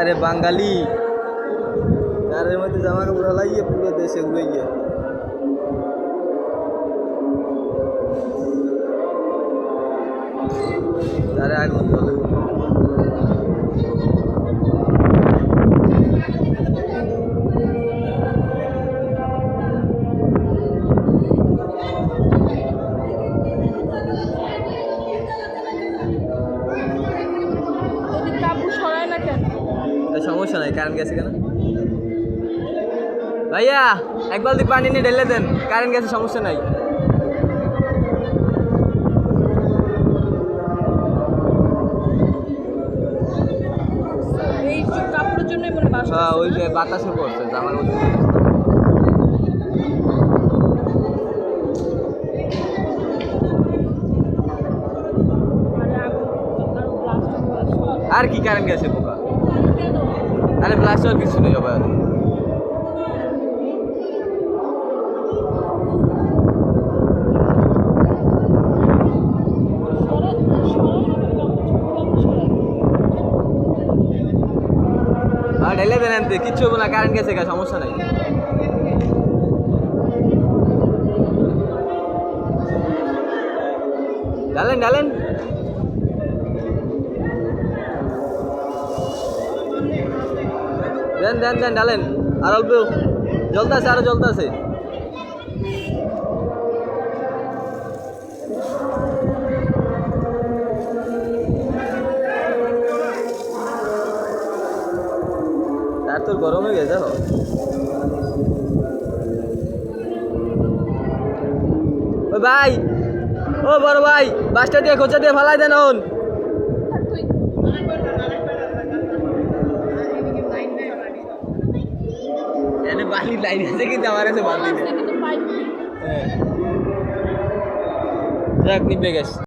আরে বাঙালি তারের মধ্যে জামা কাপড় হালাইয়ে পুরো দেশে উড়াইয়া তারে আগুন জ্বলে সমস্যা নাই কারেন্ট গেছে কেন ভাইয়া এক বালতি পানি নিয়ে ঢেলে দেন কারেন্ট গেছে সমস্যা নাই হ্যাঁ ওই যে বাতাসে পড়ছে জামার মধ্যে আর কি কারেন্ট গেছে পোকা আরে ব্লাস্ট আর কিছু নেই আবার আর ঢেলে দেন আনতে কিচ্ছু হবে না কারেন্ট গেছে গা সমস্যা নাই ডালেন ডালেন দেন দেন দেন ডালেন আর অল্প জ্বলতে আছে আরো জ্বলতে আছে তার তোর গরম হয়ে গেছে ও ভাই ও বড় ভাই বাসটা দিয়ে খোঁচা দিয়ে ফালাই দেন ওন বালি লাইন আছে কিন্তু আমার কাছে বাদ দিবে যাক নিবে গেছে